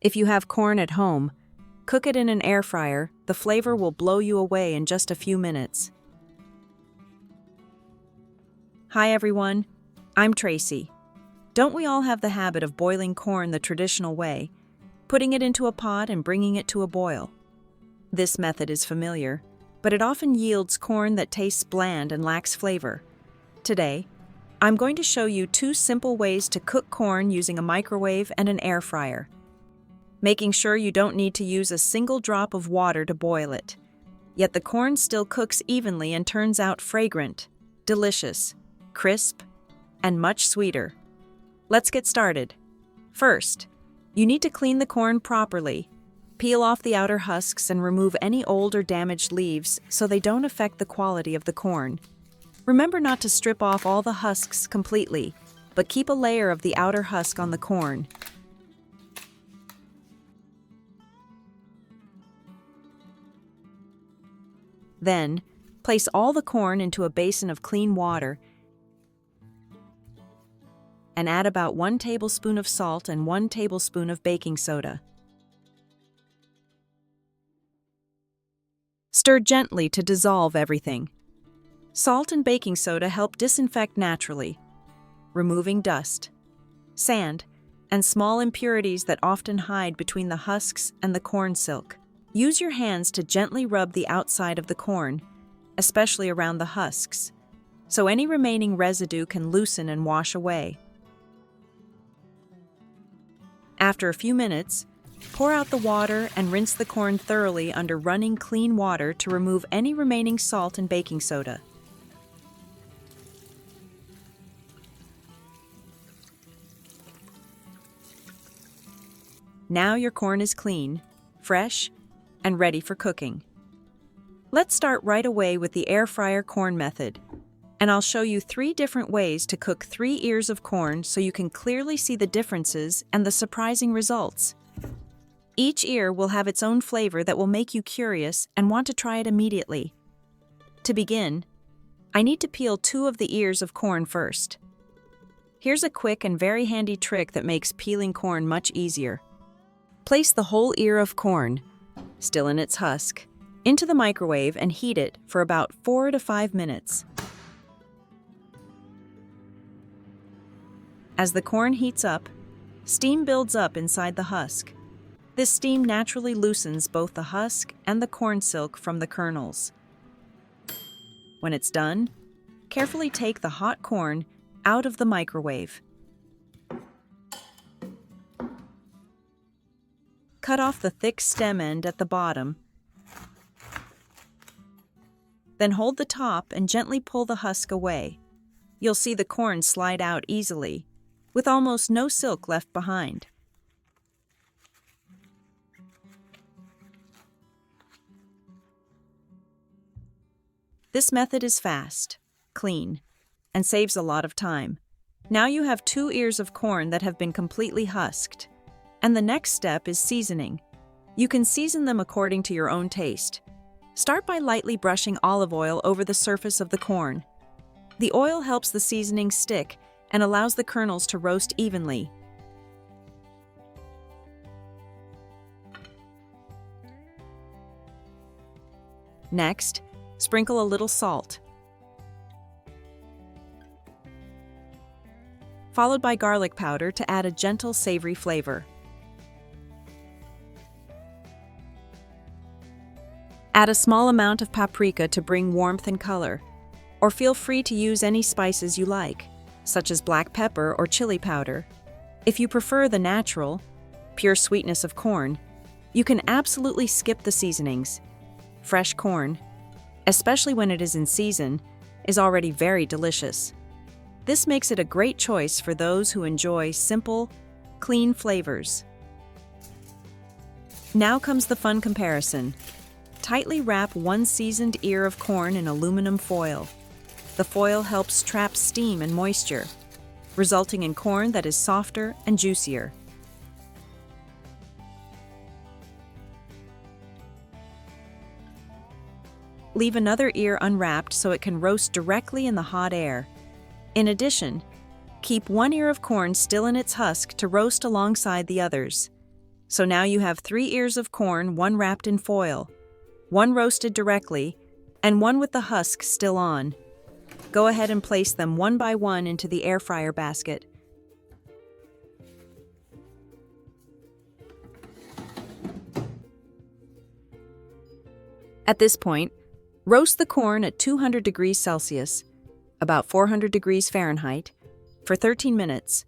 If you have corn at home, cook it in an air fryer. The flavor will blow you away in just a few minutes. Hi everyone, I'm Tracy. Don't we all have the habit of boiling corn the traditional way, putting it into a pot and bringing it to a boil? This method is familiar, but it often yields corn that tastes bland and lacks flavor. Today, I'm going to show you 2 simple ways to cook corn using a microwave and an air fryer, making sure you don't need to use a single drop of water to boil it. Yet the corn still cooks evenly and turns out fragrant, delicious, crisp, and much sweeter. Let's get started. First, you need to clean the corn properly. Peel off the outer husks and remove any old or damaged leaves so they don't affect the quality of the corn. Remember not to strip off all the husks completely, but keep a layer of the outer husk on the corn. Then, place all the corn into a basin of clean water and add about 1 tablespoon of salt and 1 tablespoon of baking soda. Stir gently to dissolve everything. Salt and baking soda help disinfect naturally, removing dust, sand, and small impurities that often hide between the husks and the corn silk. Use your hands to gently rub the outside of the corn, especially around the husks, so any remaining residue can loosen and wash away. After a few minutes, pour out the water and rinse the corn thoroughly under running clean water to remove any remaining salt and baking soda. Now your corn is clean, fresh, and ready for cooking. Let's start right away with the air fryer corn method, and I'll show you 3 different ways to cook 3 ears of corn so you can clearly see the differences and the surprising results. Each ear will have its own flavor that will make you curious and want to try it immediately. To begin, I need to peel 2 of the ears of corn first. Here's a quick and very handy trick that makes peeling corn much easier. Place the whole ear of corn, still in its husk, into the microwave and heat it for about 4 to 5 minutes. As the corn heats up, steam builds up inside the husk. This steam naturally loosens both the husk and the corn silk from the kernels. When it's done, carefully take the hot corn out of the microwave. Cut off the thick stem end at the bottom. Then hold the top and gently pull the husk away. You'll see the corn slide out easily, with almost no silk left behind. This method is fast, clean, and saves a lot of time. Now you have 2 ears of corn that have been completely husked. And the next step is seasoning. You can season them according to your own taste. Start by lightly brushing olive oil over the surface of the corn. The oil helps the seasoning stick and allows the kernels to roast evenly. Next, sprinkle a little salt, followed by garlic powder to add a gentle savory flavor. Add a small amount of paprika to bring warmth and color, or feel free to use any spices you like, such as black pepper or chili powder. If you prefer the natural, pure sweetness of corn, you can absolutely skip the seasonings. Fresh corn, especially when it is in season, is already very delicious. This makes it a great choice for those who enjoy simple, clean flavors. Now comes the fun comparison. Tightly wrap 1 seasoned ear of corn in aluminum foil. The foil helps trap steam and moisture, resulting in corn that is softer and juicier. Leave another ear unwrapped so it can roast directly in the hot air. In addition, keep one ear of corn still in its husk to roast alongside the others. So now you have 3 ears of corn, one wrapped in foil, one roasted directly, and one with the husk still on. Go ahead and place them one by one into the air fryer basket. At this point, roast the corn at 200 degrees Celsius, about 400 degrees Fahrenheit, for 13 minutes.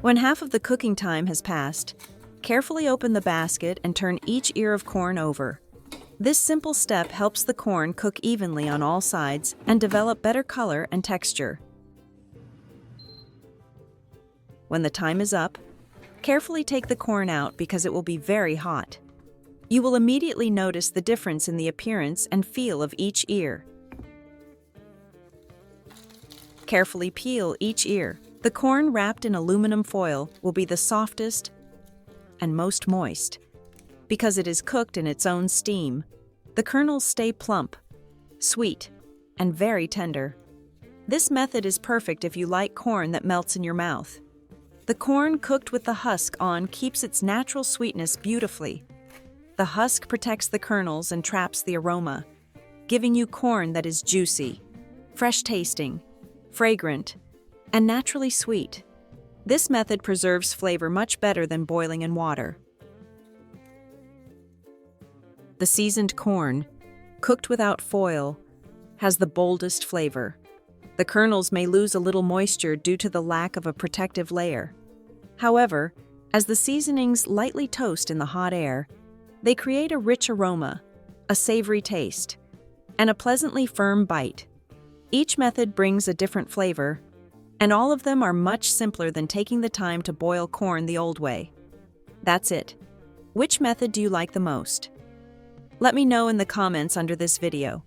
When half of the cooking time has passed, carefully open the basket and turn each ear of corn over. This simple step helps the corn cook evenly on all sides and develop better color and texture. When the time is up, carefully take the corn out because it will be very hot. You will immediately notice the difference in the appearance and feel of each ear. Carefully peel each ear. The corn wrapped in aluminum foil will be the softest and most moist. Because it is cooked in its own steam, the kernels stay plump, sweet, and very tender. This method is perfect if you like corn that melts in your mouth. The corn cooked with the husk on keeps its natural sweetness beautifully. The husk protects the kernels and traps the aroma, giving you corn that is juicy, fresh-tasting, fragrant, and naturally sweet. This method preserves flavor much better than boiling in water. The seasoned corn, cooked without foil, has the boldest flavor. The kernels may lose a little moisture due to the lack of a protective layer. However, as the seasonings lightly toast in the hot air, they create a rich aroma, a savory taste, and a pleasantly firm bite. Each method brings a different flavor, and all of them are much simpler than taking the time to boil corn the old way. That's it. Which method do you like the most? Let me know in the comments under this video.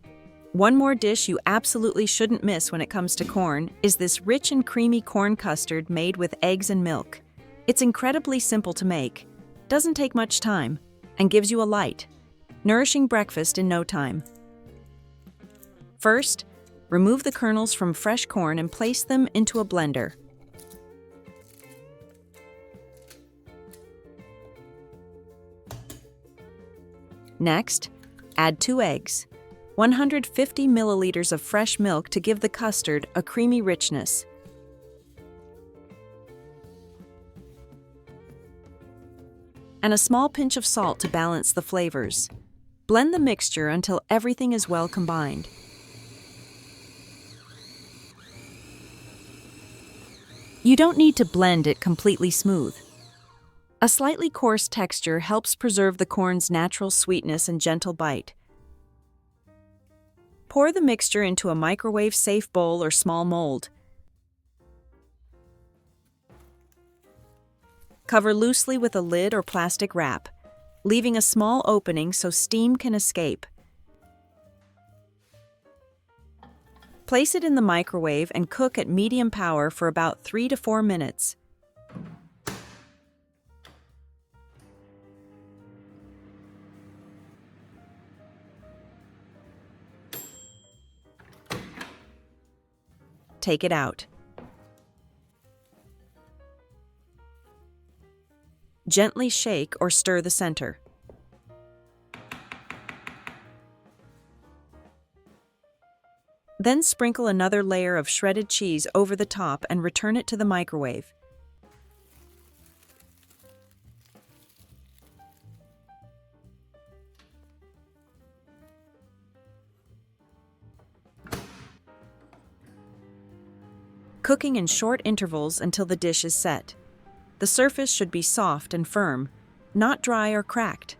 One more dish you absolutely shouldn't miss when it comes to corn is this rich and creamy corn custard made with eggs and milk. It's incredibly simple to make, doesn't take much time, and gives you a light, nourishing breakfast in no time. First, remove the kernels from fresh corn and place them into a blender. Next, add 2 eggs, 150 milliliters of fresh milk to give the custard a creamy richness. And a small pinch of salt to balance the flavors. Blend the mixture until everything is well combined. You don't need to blend it completely smooth. A slightly coarse texture helps preserve the corn's natural sweetness and gentle bite. Pour the mixture into a microwave-safe bowl or small mold. Cover loosely with a lid or plastic wrap, leaving a small opening so steam can escape. Place it in the microwave and cook at medium power for about 3 to 4 minutes. Take it out. Gently shake or stir the center. Then sprinkle another layer of shredded cheese over the top and return it to the microwave. Cooking in short intervals until the dish is set. The surface should be soft and firm, not dry or cracked.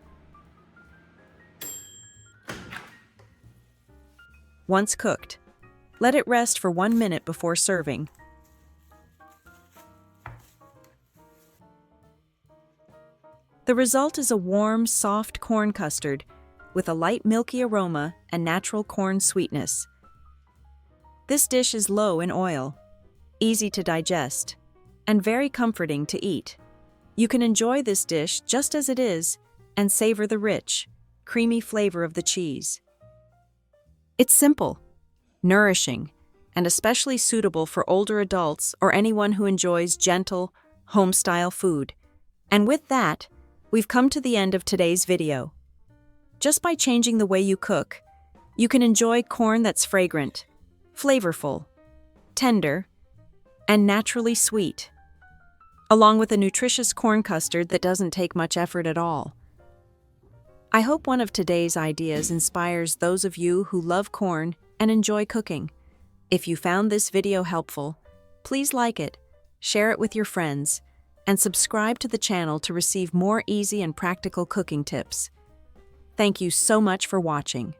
Once cooked, let it rest for 1 minute before serving. The result is a warm, soft corn custard with a light milky aroma and natural corn sweetness. This dish is low in oil, easy to digest, and very comforting to eat. You can enjoy this dish just as it is and savor the rich, creamy flavor of the cheese. It's simple, nourishing, and especially suitable for older adults or anyone who enjoys gentle, home-style food. And with that, we've come to the end of today's video. Just by changing the way you cook, you can enjoy corn that's fragrant, flavorful, tender, and naturally sweet, along with a nutritious corn custard that doesn't take much effort at all. I hope one of today's ideas inspires those of you who love corn and enjoy cooking. If you found this video helpful, please like it, share it with your friends, and subscribe to the channel to receive more easy and practical cooking tips. Thank you so much for watching.